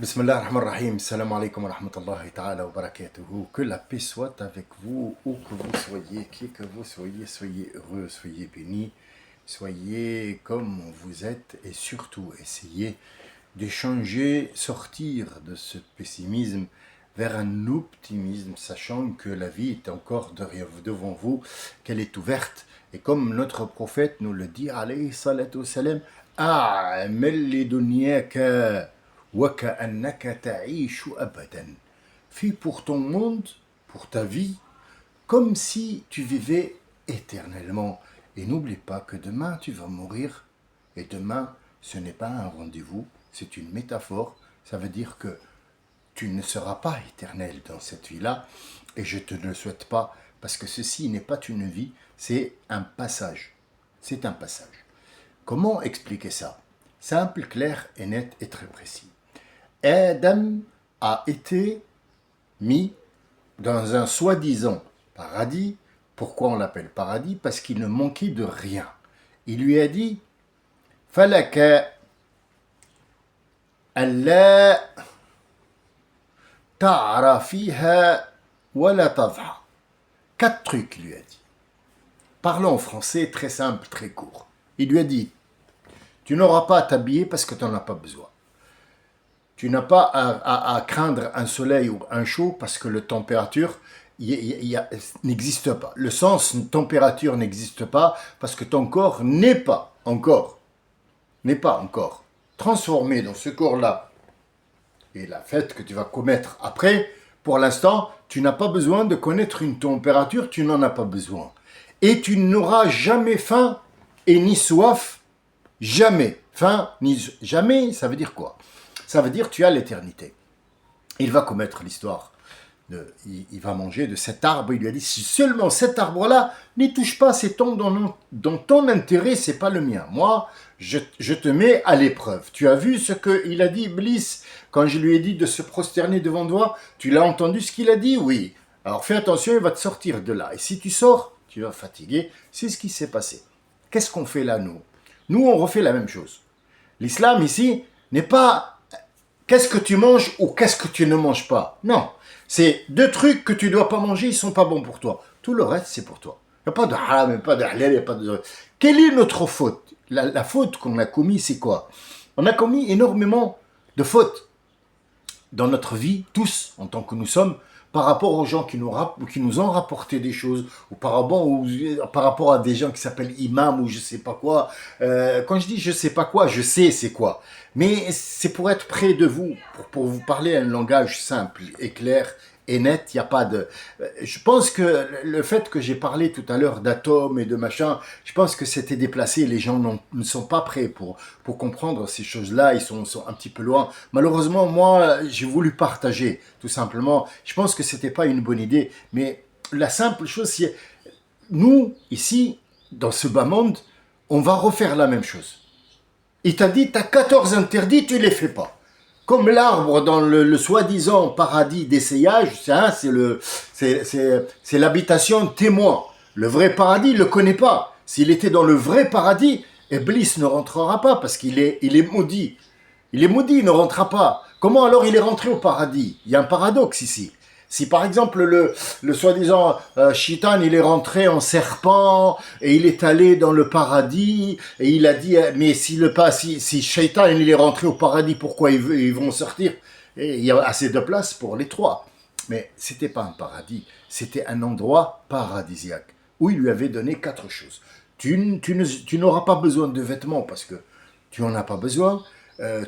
Bismillah ar-Rahman ar-Rahim, salam alaikum wa rahmatullahi ta'ala wa barakatuhu. Que la paix soit avec vous, où que vous soyez, qui que vous soyez, soyez heureux, soyez bénis, soyez comme vous êtes et surtout essayez de changer, sortir de ce pessimisme vers un optimisme, sachant que la vie est encore devant vous, qu'elle est ouverte. Et comme notre prophète nous le dit, alayhi salatu wassalam, a'mal li dunyaka وَكَأَنَّكَ تَعِيشُ أَبَدًا. Fais pour ton monde, pour ta vie, comme si tu vivais éternellement. Et n'oublie pas que demain tu vas mourir. Et demain, ce n'est pas un rendez-vous, c'est une métaphore. Ça veut dire que tu ne seras pas éternel dans cette vie-là. Et je te le souhaite pas, parce que ceci n'est pas une vie, c'est un passage. C'est un passage. Comment expliquer ça? Simple, clair et net et très précis. Adam a été mis dans un soi-disant paradis. Pourquoi on l'appelle paradis? Parce qu'il ne manquait de rien. Il lui a dit « Falaka alla ta'ra fiha wa la tadha » 4 trucs, il lui a dit. Parlons en français, très simple, très court. Il lui a dit « Tu n'auras pas à t'habiller parce que tu n'en as pas besoin. Tu n'as pas à craindre un soleil ou un chaud parce que la température n'existe pas. Le sens température n'existe pas parce que ton corps n'est pas encore transformé dans ce corps-là. Et la fête que tu vas commettre après, pour l'instant, tu n'as pas besoin de connaître une température, tu n'en as pas besoin. Et tu n'auras jamais faim et ni soif, jamais. Faim ni jamais, ça veut dire quoi? Ça veut dire tu as l'éternité. Il va commettre l'histoire. Il va manger de cet arbre. Il lui a dit, si seulement cet arbre-là, n'y touche pas, c'est dans ton intérêt, c'est pas le mien. Moi, je te mets à l'épreuve. Tu as vu ce qu'il a dit, Iblis, quand je lui ai dit de se prosterner devant toi? Tu l'as entendu ce qu'il a dit? Oui. Alors fais attention, il va te sortir de là. Et si tu sors, tu vas fatiguer. C'est ce qui s'est passé. Qu'est-ce qu'on fait là, nous? Nous, on refait la même chose. L'islam, ici, n'est pas qu'est-ce que tu manges ou qu'est-ce que tu ne manges pas. Non, c'est 2 trucs que tu ne dois pas manger, ils ne sont pas bons pour toi. Tout le reste, c'est pour toi. Il n'y a pas de haram, il n'y a pas de halal, il n'y a pas de... Quelle est notre faute? La faute qu'on a commise, c'est quoi? On a commis énormément de fautes dans notre vie, tous, en tant que nous sommes, par rapport aux gens qui nous ont rapporté des choses, ou par rapport à des gens qui s'appellent imams ou je sais pas quoi. Quand je dis je sais pas quoi, je sais c'est quoi. Mais c'est pour être près de vous, pour vous parler un langage simple et clair et net. Il n'y a pas de... Je pense que le fait que j'ai parlé tout à l'heure d'atomes et de machin, je pense que c'était déplacé. Les gens ne sont pas prêts pour comprendre ces choses-là. Ils sont un petit peu loin. Malheureusement, moi, j'ai voulu partager, tout simplement. Je pense que c'était pas une bonne idée. Mais la simple chose, c'est... Nous, ici, dans ce bas monde, on va refaire la même chose. Il t'a dit, tu as 14 interdits, tu les fais pas. Comme l'arbre dans le soi-disant paradis d'essayage, c'est l'habitation témoin. Le vrai paradis, il le connaît pas. S'il était dans le vrai paradis, Iblis ne rentrera pas parce qu'il est maudit. Il est maudit, il ne rentrera pas. Comment alors il est rentré au paradis? Il y a un paradoxe ici. Si par exemple le soi-disant Shaitan, il est rentré en serpent et il est allé dans le paradis et il a dit mais si Shaitan il est rentré au paradis, pourquoi ils vont sortir? Et il y a assez de place pour les 3. Mais c'était pas un paradis, c'était un endroit paradisiaque où il lui avait donné 4 choses. Tu n'auras pas besoin de vêtements parce que tu en as pas besoin.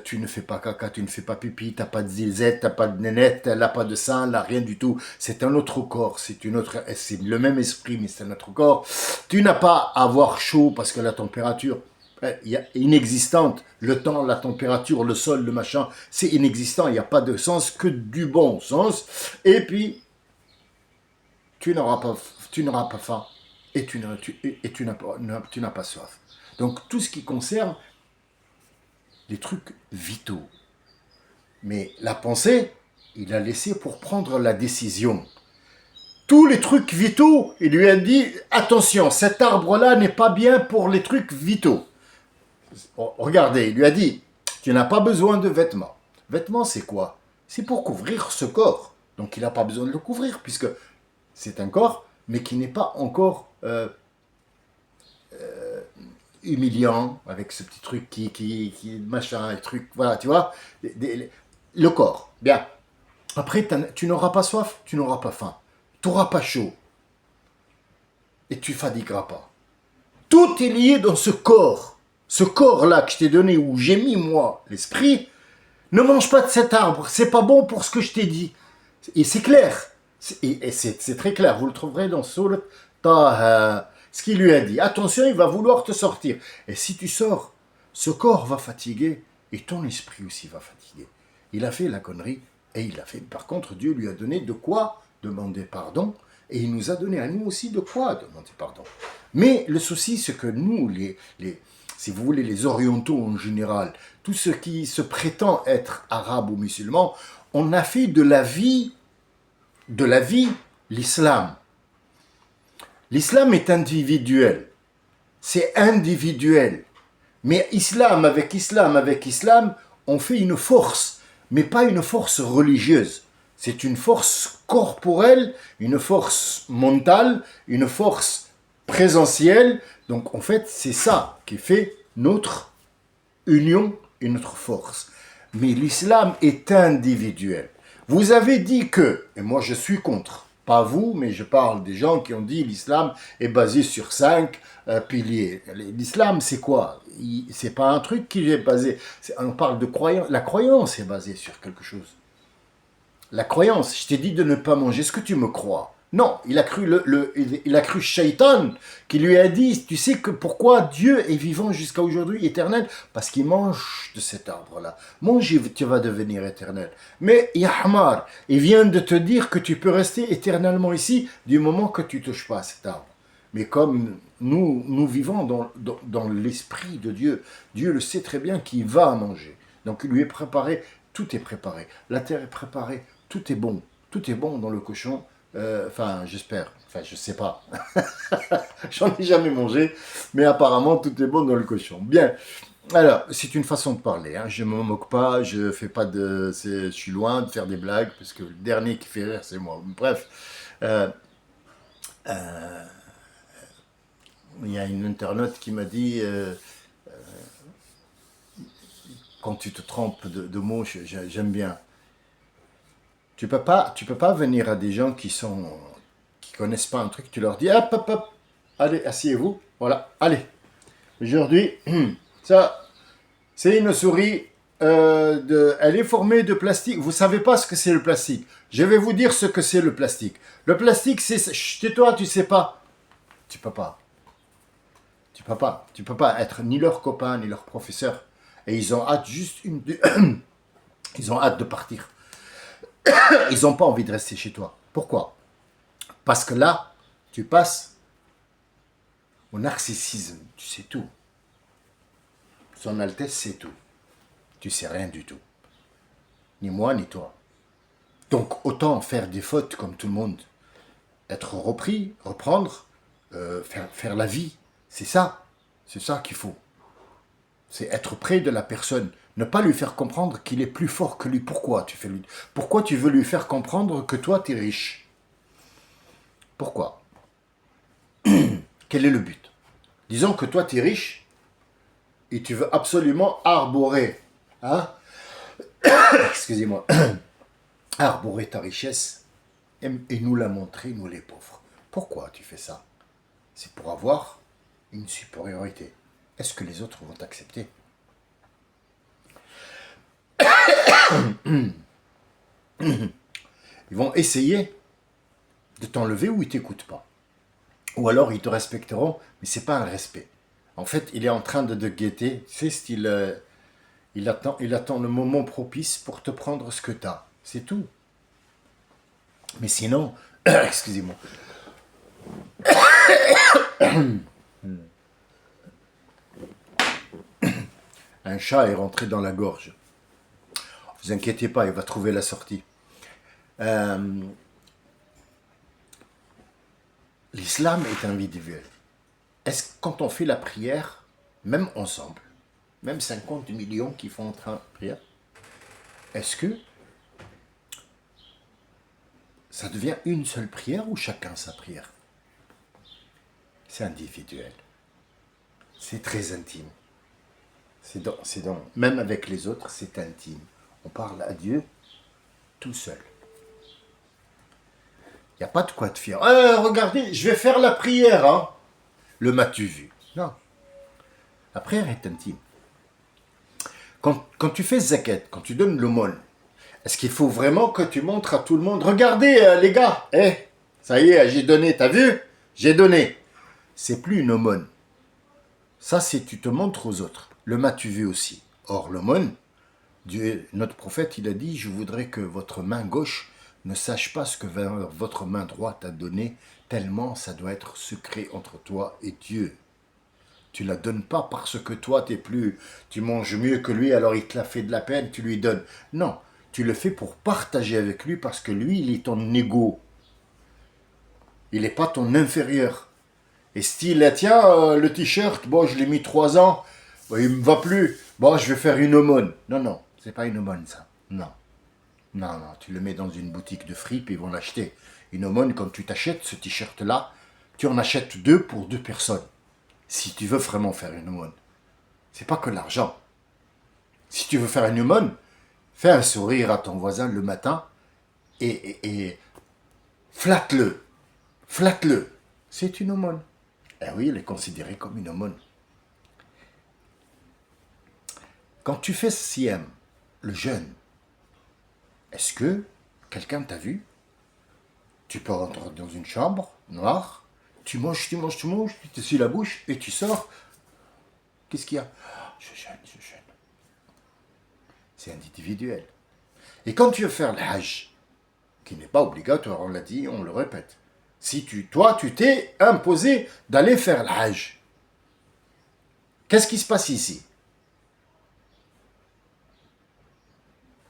Tu ne fais pas caca, tu ne fais pas pipi, t'as pas de zilzette, t'as pas de nénette, elle n'a pas de sein, elle n'a rien du tout. C'est un autre corps, c'est le même esprit, mais c'est un autre corps. Tu n'as pas à avoir chaud parce que la température est inexistante. Le temps, la température, le sol, le machin, c'est inexistant. Il n'y a pas de sens que du bon sens. Et puis, tu n'auras pas faim et tu n'as pas soif. Donc, tout ce qui concerne les trucs vitaux. Mais la pensée, il a laissé pour prendre la décision. Tous les trucs vitaux, il lui a dit, attention, cet arbre-là n'est pas bien pour les trucs vitaux. Regardez, il lui a dit, tu n'as pas besoin de vêtements. Vêtements, c'est quoi? C'est pour couvrir ce corps. Donc il n'a pas besoin de le couvrir, puisque c'est un corps, mais qui n'est pas encore humiliant, avec ce petit truc qui machin, un truc, voilà, tu vois, le corps. Bien. Après, tu n'auras pas soif, tu n'auras pas faim, tu n'auras pas chaud, et tu fatigueras pas. Tout est lié dans ce corps. Ce corps-là que je t'ai donné, où j'ai mis, moi, l'esprit, ne mange pas de cet arbre, c'est pas bon pour ce que je t'ai dit. Et c'est clair. Et c'est très clair, vous le trouverez dans Surat Taha. Ce qu'il lui a dit, attention, il va vouloir te sortir. Et si tu sors, ce corps va fatiguer et ton esprit aussi va fatiguer. Il a fait la connerie et il a fait. Par contre, Dieu lui a donné de quoi demander pardon et il nous a donné à nous aussi de quoi demander pardon. Mais le souci, c'est que nous, si vous voulez, les orientaux en général, tous ceux qui se prétendent être arabes ou musulmans, on a fait de la vie l'islam. L'islam est individuel. C'est individuel. Mais islam, on fait une force, mais pas une force religieuse. C'est une force corporelle, une force mentale, une force présentielle. Donc en fait, c'est ça qui fait notre union et notre force. Mais l'islam est individuel. Vous avez dit que, et moi je suis contre, pas vous, mais je parle des gens qui ont dit l'islam est basé sur 5 piliers. L'islam, c'est quoi? C'est pas un truc qui est basé. On parle de croyance. La croyance est basée sur quelque chose. La croyance, je t'ai dit de ne pas manger. Est-ce que tu me crois? Non, il a cru il a cru Shaitan qui lui a dit, tu sais que pourquoi Dieu est vivant jusqu'à aujourd'hui, éternel? Parce qu'il mange de cet arbre-là. Mange et tu vas devenir éternel. Mais Yahmar, il vient de te dire que tu peux rester éternellement ici du moment que tu ne touches pas à cet arbre. Mais comme nous vivons dans l'esprit de Dieu, Dieu le sait très bien qu'il va manger. Donc il lui est préparé, tout est préparé. La terre est préparée, tout est bon dans le cochon. Enfin, j'espère. Enfin, je sais pas. J'en ai jamais mangé, mais apparemment tout est bon dans le cochon. Bien. Alors, c'est une façon de parler. Hein. Je me moque pas. Je fais pas de. Je suis loin de faire des blagues parce que le dernier qui fait rire, c'est moi. Bref. Il y a une internaute qui m'a dit quand tu te trompes de mots, j'aime bien. Tu peux pas venir à des gens qui connaissent pas un truc, tu leur dis hop hop hop, allez asseyez-vous, voilà, allez. Aujourd'hui, ça, c'est une souris. Elle est formée de plastique. Vous savez pas ce que c'est le plastique. Je vais vous dire ce que c'est le plastique. Le plastique, c'est. Chut, tais-toi, tu sais pas. Tu peux pas. Tu peux pas. Tu peux pas être ni leur copain ni leur professeur. Et ils ont hâte ils ont hâte de partir. Ils n'ont pas envie de rester chez toi. Pourquoi? Parce que là, tu passes au narcissisme. Tu sais tout. Son Altesse sait tout. Tu sais rien du tout. Ni moi, ni toi. Donc, autant faire des fautes comme tout le monde. Être repris, reprendre, faire la vie. C'est ça. C'est ça qu'il faut. C'est être près de la personne. Ne pas lui faire comprendre qu'il est plus fort que lui. Pourquoi pourquoi tu veux lui faire comprendre que toi, tu es riche? Pourquoi? Quel est le but? Disons que toi, tu es riche et tu veux absolument arborer, hein? Excusez-moi, arborer ta richesse et nous la montrer, nous les pauvres. Pourquoi tu fais ça? C'est pour avoir une supériorité. Est-ce que les autres vont t'accepter? Ils vont essayer de t'enlever ou ils t'écoutent pas. Ou alors ils te respecteront, mais c'est pas un respect. En fait, il est en train de guetter. C'est style, il attend le moment propice pour te prendre ce que tu as. C'est tout. Mais sinon, excusez-moi. Un chat est rentré dans la gorge. Vous inquiétez pas, il va trouver la sortie. L'islam est individuel. Est-ce que quand on fait la prière, même ensemble, même 50 millions qui font en train de prière, est-ce que ça devient une seule prière ou chacun sa prière? C'est individuel. C'est très intime. Même avec les autres, c'est intime. On parle à Dieu tout seul. Il n'y a pas de quoi te fier. Regardez, je vais faire la prière. Hein. Le m'as-tu vu? Non. La prière est intime. Quand tu fais zakat, quand tu donnes l'aumône, est-ce qu'il faut vraiment que tu montres à tout le monde? Regardez les gars, ça y est, j'ai donné, t'as vu? J'ai donné. C'est plus une aumône. Ça, c'est tu te montres aux autres. Le m'as-tu vu aussi. Or, l'aumône, Dieu, notre prophète, il a dit, je voudrais que votre main gauche ne sache pas ce que votre main droite a donné, tellement ça doit être secret entre toi et Dieu. Tu la donnes pas parce que toi, tu manges mieux que lui, alors il te l'a fait de la peine, tu lui donnes. Non, tu le fais pour partager avec lui parce que lui, il est ton égo. Il n'est pas ton inférieur. Et style, tiens, le t-shirt, bon, je l'ai mis 3 ans, bon, il me va plus, bon, je vais faire une aumône. Non, non, c'est pas une aumône, ça. Non. Non, non, tu le mets dans une boutique de fripe, ils vont l'acheter. Une aumône, quand tu t'achètes ce t-shirt-là, tu en achètes 2 pour 2 personnes. Si tu veux vraiment faire une aumône. C'est pas que l'argent. Si tu veux faire une aumône, fais un sourire à ton voisin le matin et flatte-le. Flatte-le. C'est une aumône. Eh oui, elle est considérée comme une aumône. Quand tu fais siyam, le jeûne, est-ce que quelqu'un t'a vu? Tu peux rentrer dans une chambre noire, tu manges, tu t'essuies la bouche et tu sors. Qu'est-ce qu'il y a? Je jeûne, je jeûne. C'est individuel. Et quand tu veux faire le hajj, qui n'est pas obligatoire, on l'a dit, on le répète. Si toi, tu t'es imposé d'aller faire le hajj, qu'est-ce qui se passe ici?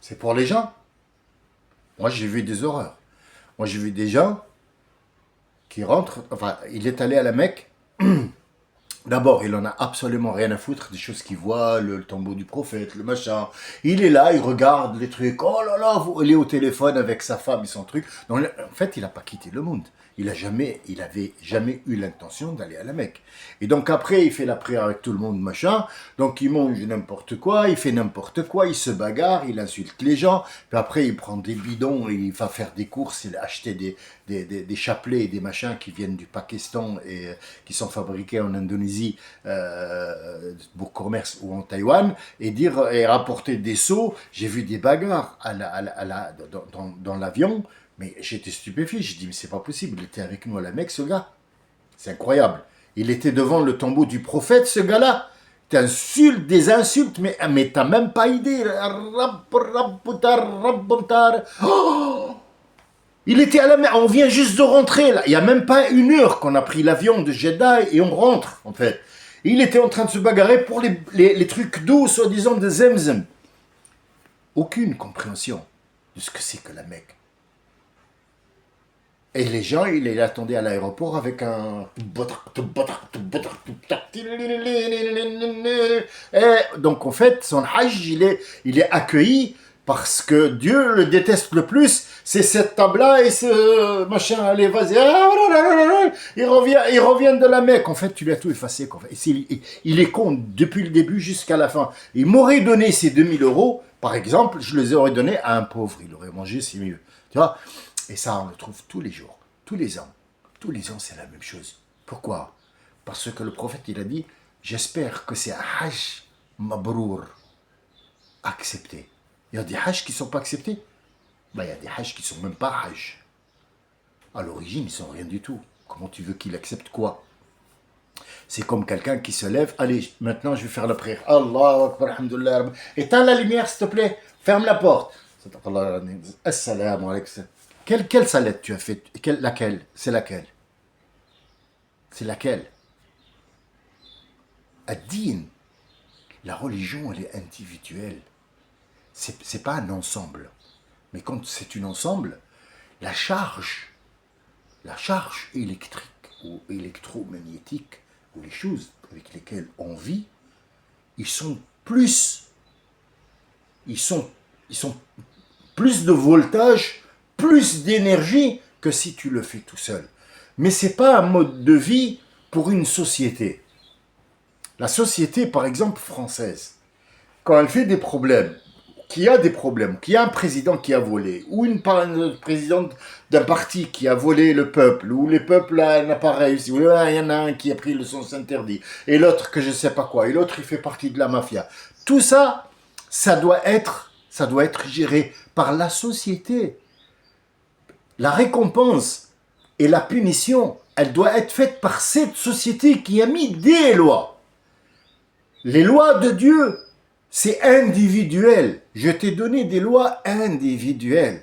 C'est pour les gens. Moi, j'ai vu des horreurs. Moi, j'ai vu des gens qui rentrent, enfin, il est allé à la Mecque. D'abord, il en a absolument rien à foutre des choses qu'il voit, le tombeau du prophète, le machin. Il est là, il regarde les trucs. Oh là là, il est au téléphone avec sa femme et son truc. Donc, en fait, il n'a pas quitté le monde. Il avait jamais eu l'intention d'aller à la Mecque. Et donc après, il fait la prière avec tout le monde, machin. Donc il mange n'importe quoi, il fait n'importe quoi, il se bagarre, il insulte les gens. Puis après, il prend des bidons et il va faire des courses, il a acheté des chapelets et des machins qui viennent du Pakistan et qui sont fabriqués en Indonésie pour commerce ou en Taïwan et rapporter des seaux. J'ai vu des bagarres dans l'avion. Mais j'étais stupéfait, j'ai dit, mais c'est pas possible, il était avec nous à la Mecque, ce gars. C'est incroyable. Il était devant le tombeau du prophète, ce gars-là. T'insultes, des insultes, mais t'as même pas idée. Oh, il était à la Mecque, on vient juste de rentrer, là. Il n'y a même pas 1 heure qu'on a pris l'avion de Jeddah et on rentre, en fait. Il était en train de se bagarrer pour les trucs d'eau, soi-disant, de Zemzem. Aucune compréhension de ce que c'est que la Mecque. Et les gens, il les attendaient à l'aéroport avec un... Et donc en fait, son hajj, il est accueilli parce que Dieu le déteste le plus, c'est cette table-là et ce machin, allez, vas-y, il revient de la Mecque. En fait, tu lui as tout effacé. Il est con depuis le début jusqu'à la fin. Il m'aurait donné ces 2 000 €, par exemple, je les aurais donnés à un pauvre. Il aurait mangé, c'est mieux. Tu vois? Et ça, on le trouve tous les jours, tous les ans. Tous les ans, c'est la même chose. Pourquoi? Parce que le prophète, il a dit, j'espère que c'est un hajj mabrour accepté. Il y a des hajj qui ne sont pas acceptés. Ben, il y a des hajj qui ne sont même pas hajj. À l'origine, ils ne sont rien du tout. Comment tu veux qu'il accepte quoi? C'est comme quelqu'un qui se lève, allez, maintenant je vais faire la prière. Allah Akbar, alhamdoulilah. Éteins la lumière, s'il te plaît. Ferme la porte. Assalamu alaikum. Quelle salette tu as fait? Laquelle? C'est laquelle? C'est laquelle? Ad-din. La religion, elle est individuelle. C'est pas un ensemble. Mais quand c'est un ensemble, la charge électrique ou électromagnétique, ou les choses avec lesquelles on vit, ils sont ils sont plus de voltage, plus d'énergie que si tu le fais tout seul. Mais ce n'est pas un mode de vie pour une société. La société, par exemple, française, quand elle fait des problèmes, qu'il y a des problèmes, qu'il y a un président qui a volé, ou une présidente d'un parti qui a volé le peuple, ou le peuple n'a pas réussi, ou il y en a un qui a pris le sens interdit, et l'autre que je ne sais pas quoi, et l'autre il fait partie de la mafia. Tout ça, ça doit être géré par la société. La récompense et la punition, elle doit être faite par cette société qui a mis des lois. Les lois de Dieu, c'est individuel. Je t'ai donné des lois individuelles.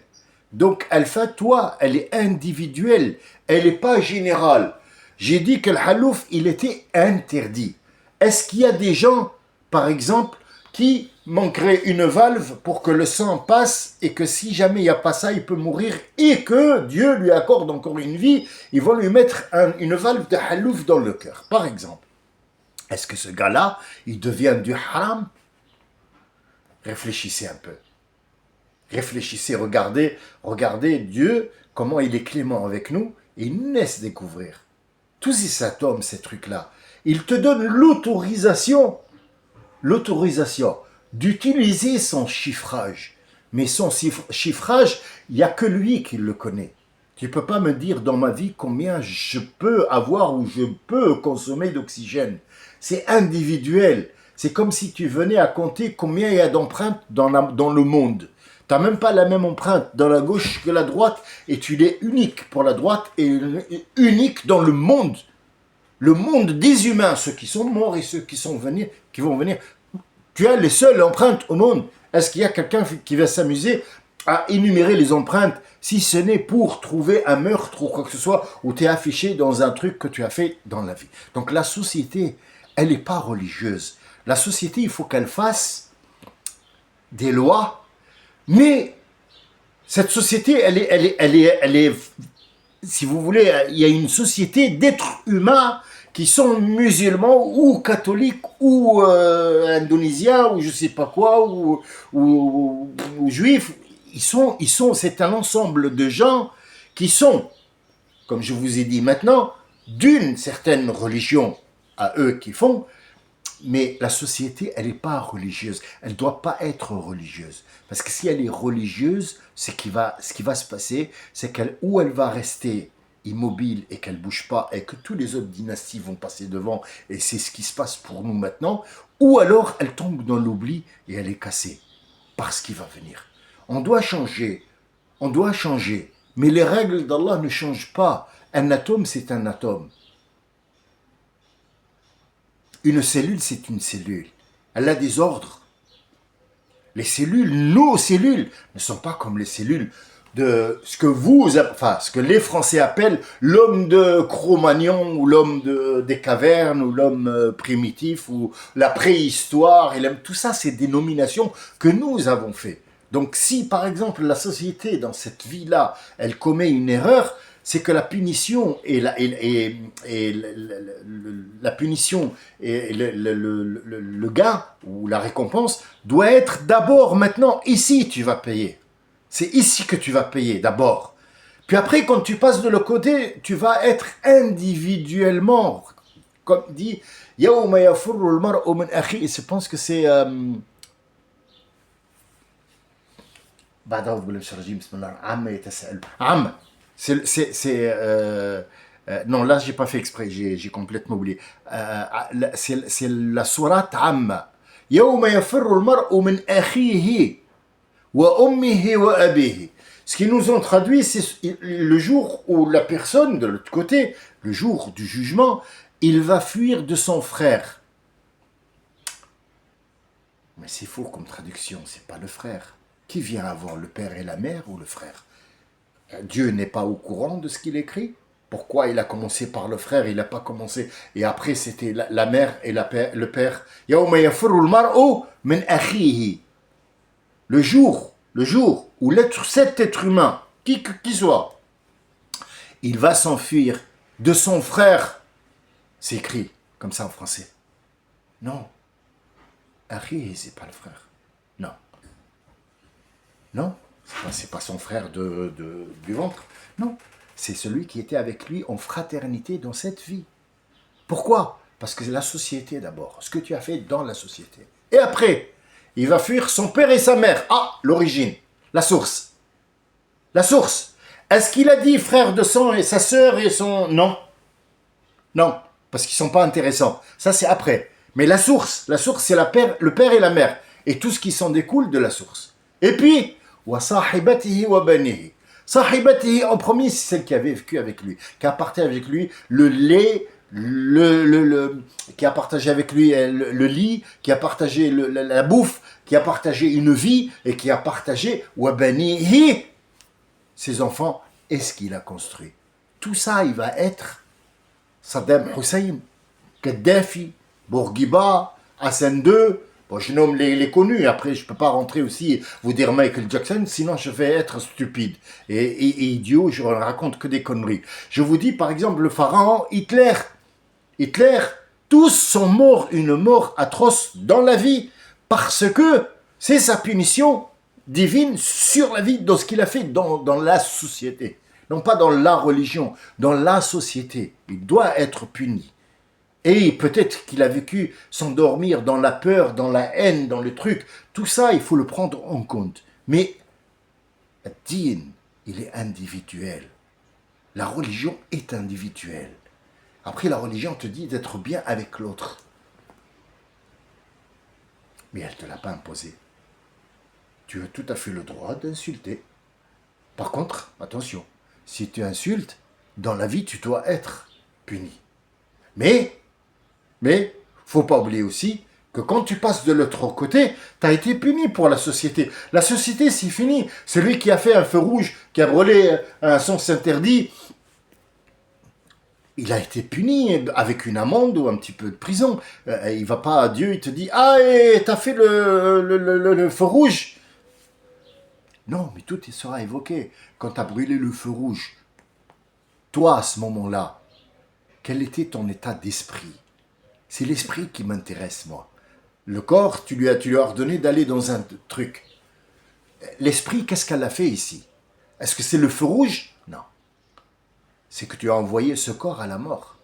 Donc, Al-Fatwa, elle est individuelle. Elle n'est pas générale. J'ai dit que le halouf, il était interdit. Est-ce qu'il y a des gens, par exemple, qui manqueraient une valve pour que le sang passe et que si jamais il n'y a pas ça, il peut mourir et que Dieu lui accorde encore une vie, ils vont lui mettre une valve de halouf dans le cœur, par exemple. Est-ce que ce gars-là, il devient du haram? Réfléchissez un peu. Réfléchissez, regardez Dieu, comment il est clément avec nous, et il nous laisse découvrir. Tous ces atomes, ces trucs-là, il te donne l'autorisation d'utiliser son chiffrage. Mais son chiffrage, il n'y a que lui qui le connaît. Tu ne peux pas me dire dans ma vie combien je peux avoir ou je peux consommer d'oxygène. C'est individuel. C'est comme si tu venais à compter combien il y a d'empreintes dans le monde. Tu n'as même pas la même empreinte dans la gauche que la droite et tu es unique pour la droite et unique dans le monde. Le monde des humains, ceux qui sont morts et ceux qui vont venir. Tu as les seules empreintes au monde. Est-ce qu'il y a quelqu'un qui va s'amuser à énumérer les empreintes si ce n'est pour trouver un meurtre ou quoi que ce soit où tu es affiché dans un truc que tu as fait dans la vie? Donc la société, elle n'est pas religieuse. La société, il faut qu'elle fasse des lois, mais cette société, elle est, si vous voulez, il y a une société d'êtres humains qui sont musulmans ou catholiques ou indonésiens ou je sais pas quoi ou juifs. C'est un ensemble de gens qui sont, comme je vous ai dit maintenant, d'une certaine religion à eux qui font. Mais la société, elle n'est pas religieuse. Elle ne doit pas être religieuse. Parce que si elle est religieuse, ce qui va se passer, c'est où elle va rester immobile et qu'elle ne bouge pas et que tous les autres dynasties vont passer devant et c'est ce qui se passe pour nous maintenant, ou alors elle tombe dans l'oubli et elle est cassée par ce qui va venir. On doit changer. Mais les règles d'Allah ne changent pas. Un atome, c'est un atome. Une cellule, c'est une cellule. Elle a des ordres. Les cellules, nos cellules, ne sont pas comme les cellules de ce que les Français appellent l'homme de Cro-Magnon ou l'homme des cavernes ou l'homme primitif ou la préhistoire. Tout ça, c'est des nominations que nous avons fait. Donc si, par exemple, la société, dans cette vie-là, elle commet une erreur, c'est que la punition et la punition et le gain ou la récompense doit être d'abord maintenant ici tu vas payer. C'est ici que tu vas payer d'abord. Puis après quand tu passes de l'autre côté, tu vas être individuellement, comme dit Yawma yafurru al-mar'u min akhi, et je pense que c'est non, là, j'ai pas fait exprès, j'ai complètement oublié. C'est la sourate Amma. Yawma yafirru al-mar'u min akhihi wa ummihi wa abihi. Ce qui nous ont traduit, c'est le jour où la personne, de l'autre côté, le jour du jugement, il va fuir de son frère. Mais c'est faux comme traduction, c'est pas le frère. Qui vient avant, le père et la mère ou le frère? Dieu n'est pas au courant de ce qu'il écrit. Pourquoi il a commencé par le frère, il n'a pas commencé. Et après, c'était la mère et le père. Yawma yafirru al-mar'u min akhihi. Le jour où cet être humain, qui soit, il va s'enfuir de son frère. C'est écrit comme ça en français. Non. Akhihi, c'est pas le frère. Non. Non, c'est pas son frère du ventre. Non, c'est celui qui était avec lui en fraternité dans cette vie. Pourquoi? Parce que c'est la société d'abord, ce que tu as fait dans la société. Et après, il va fuir son père et sa mère. Ah, l'origine, la source. La source. Est-ce qu'il a dit frère de sang et sa sœur et son... Non. Non, parce qu'ils ne sont pas intéressants. Ça, c'est après. Mais la source, c'est le père et la mère. Et tout ce qui s'en découle de la source. Et puis, wa sahibatihi wa banihi. Sahibatihi, en premier, c'est celle qui avait vécu avec lui, qui a partagé avec lui le lait, qui a partagé avec lui le lit, qui a partagé la bouffe, qui a partagé une vie, et qui a partagé wa banihi, ses enfants, et ce qu'il a construit. Tout ça, il va être Saddam Hussein, Kadhafi, Bourguiba, Hassan II. Bon, je nomme les connus. Après, je ne peux pas rentrer aussi, vous dire Michael Jackson, sinon je vais être stupide et idiot, je ne raconte que des conneries. Je vous dis, par exemple, le pharaon Hitler. Hitler, tous sont morts une mort atroce dans la vie parce que c'est sa punition divine sur la vie, dans ce qu'il a fait dans la société. Non pas dans la religion, dans la société. Il doit être puni. Et peut-être qu'il a vécu sans dormir dans la peur, dans la haine, dans le truc. Tout ça, il faut le prendre en compte. Mais le din, il est individuel. La religion est individuelle. Après, la religion te dit d'être bien avec l'autre. Mais elle ne te l'a pas imposé. Tu as tout à fait le droit d'insulter. Par contre, attention, si tu insultes, dans la vie, tu dois être puni. Mais, faut pas oublier aussi que quand tu passes de l'autre côté, tu as été puni pour la société. La société, c'est fini. Celui qui a fait un feu rouge, qui a brûlé un sens interdit, il a été puni avec une amende ou un petit peu de prison. Il va pas à Dieu, il te dit « Ah, t'as fait le feu rouge !» Non, mais tout sera évoqué. Quand tu as brûlé le feu rouge, toi, à ce moment-là, quel était ton état d'esprit? C'est l'esprit qui m'intéresse, moi. Le corps, tu lui as ordonné d'aller dans un truc. L'esprit, qu'est-ce qu'elle a fait ici? Est-ce que c'est le feu rouge? Non. C'est que tu as envoyé ce corps à la mort.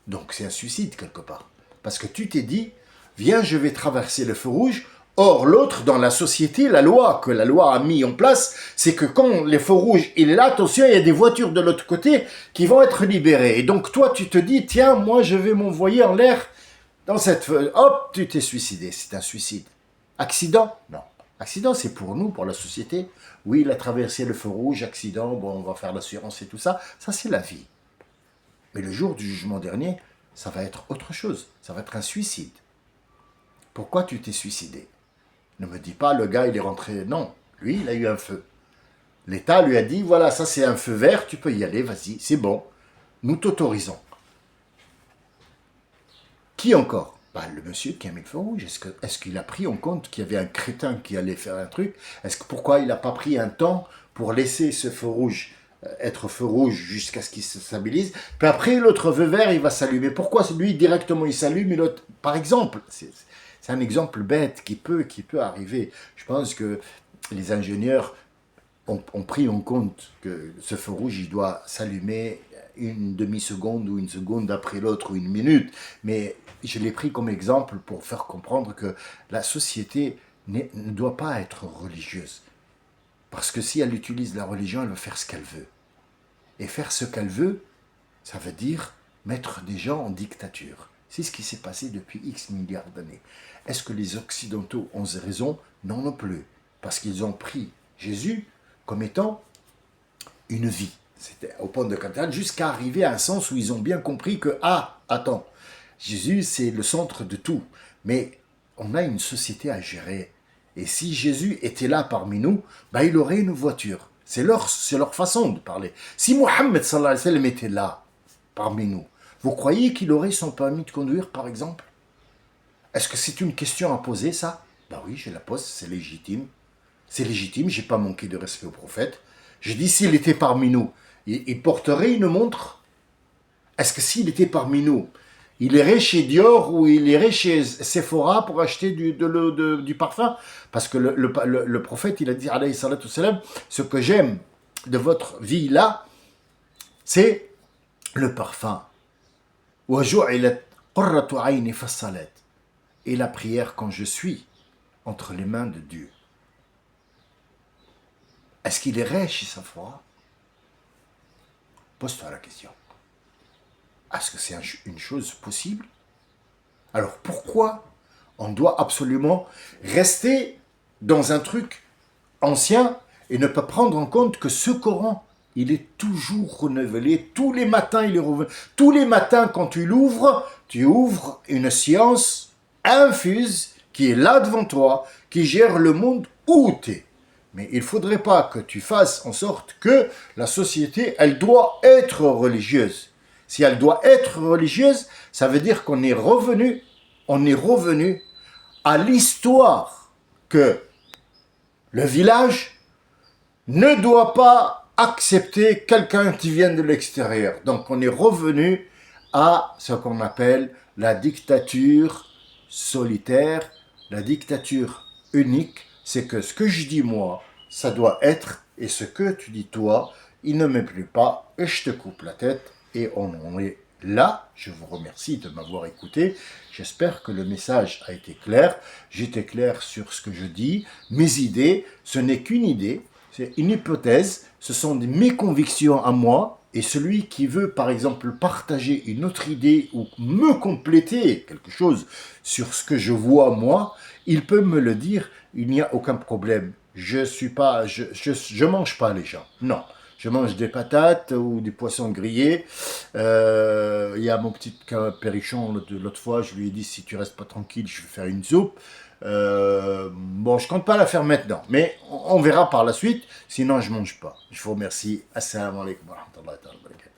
Donc c'est un suicide quelque part. Parce que tu t'es dit, viens, je vais traverser le feu rouge. Or, l'autre, dans la société, la loi a mis en place, c'est que quand le feu rouge il est là, attention, il y a des voitures de l'autre côté qui vont être libérées. Et donc, toi, tu te dis, tiens, moi, je vais m'envoyer en l'air dans cette feu. Hop, tu t'es suicidé. C'est un suicide. Accident? Non. Accident, c'est pour nous, pour la société. Oui, il a traversé le feu rouge, accident, bon, on va faire l'assurance et tout ça. Ça, c'est la vie. Mais le jour du jugement dernier, ça va être autre chose. Ça va être un suicide. Pourquoi tu t'es suicidé? Ne me dis pas, le gars, il est rentré. Non, lui, il a eu un feu. L'État lui a dit, voilà, ça c'est un feu vert, tu peux y aller, vas-y, c'est bon. Nous t'autorisons. Qui encore? Le monsieur qui a mis le feu rouge. Est-ce qu'il a pris en compte qu'il y avait un crétin qui allait faire un truc? Pourquoi il n'a pas pris un temps pour laisser ce feu rouge être feu rouge jusqu'à ce qu'il se stabilise? Puis après, l'autre feu vert, il va s'allumer. Pourquoi lui, directement, il s'allume et l'autre... Par exemple, c'est un exemple bête qui peut arriver. Je pense que les ingénieurs ont pris en compte que ce feu rouge, il doit s'allumer une demi-seconde ou une seconde après l'autre ou une minute. Mais je l'ai pris comme exemple pour faire comprendre que la société ne doit pas être religieuse. Parce que si elle utilise la religion, elle va faire ce qu'elle veut. Et faire ce qu'elle veut, ça veut dire mettre des gens en dictature. C'est ce qui s'est passé depuis X milliards d'années. Est-ce que les Occidentaux ont raison? Non, non plus. Parce qu'ils ont pris Jésus comme étant une vie. C'était au point de Catane, jusqu'à arriver à un sens où ils ont bien compris que, attends, Jésus, c'est le centre de tout. Mais on a une société à gérer. Et si Jésus était là parmi nous, il aurait une voiture. C'est leur façon de parler. Si Mohammed sallallahu alayhi wa sallam était là, parmi nous, vous croyez qu'il aurait son permis de conduire, par exemple? Est-ce que c'est une question à poser, ça? Oui, je la pose, c'est légitime. C'est légitime, j'ai pas manqué de respect au prophète. Je dis, s'il était parmi nous, il porterait une montre? Est-ce que s'il était parmi nous, il irait chez Dior ou il irait chez Sephora pour acheter du parfum. Parce que le prophète, il a dit, alayhi salatu wassalam, ce que j'aime de votre vie là, c'est le parfum. وَجُعِلَتْ قُرَّةُ عَيْنِي فِي الصَّلَاةِ. Et la prière quand je suis entre les mains de Dieu. Est-ce qu'il irait chez Sephora? Pose-toi la question. Est-ce que c'est une chose possible? Alors pourquoi on doit absolument rester dans un truc ancien et ne pas prendre en compte que ce Coran, il est toujours renouvelé, tous les matins il est renouvelé. Tous les matins quand tu l'ouvres, tu ouvres une science infuse qui est là devant toi, qui gère le monde où tu es. Mais il ne faudrait pas que tu fasses en sorte que la société, elle doit être religieuse. Si elle doit être religieuse, ça veut dire qu'on est revenu à l'histoire que le village ne doit pas accepter quelqu'un qui vient de l'extérieur. Donc on est revenu à ce qu'on appelle la dictature solitaire, la dictature unique. C'est que ce que je dis moi, ça doit être, et ce que tu dis toi, il ne me plaît pas, et je te coupe la tête, et on en est là. Je vous remercie de m'avoir écouté. J'espère que le message a été clair. J'étais clair sur ce que je dis. Mes idées, ce n'est qu'une idée, c'est une hypothèse, ce sont mes convictions à moi, et celui qui veut par exemple partager une autre idée ou me compléter quelque chose sur ce que je vois moi, il peut me le dire, il n'y a aucun problème. Je mange pas les gens, non. Je mange des patates ou des poissons grillés. Il y a mon petit Périchon, l'autre fois, je lui ai dit, si tu restes pas tranquille, je vais faire une soupe. Bon, je compte pas la faire maintenant, mais on verra par la suite. Sinon, je mange pas. Je vous remercie. Assalamu alaikum wa rahmatullahi wa barakatuh.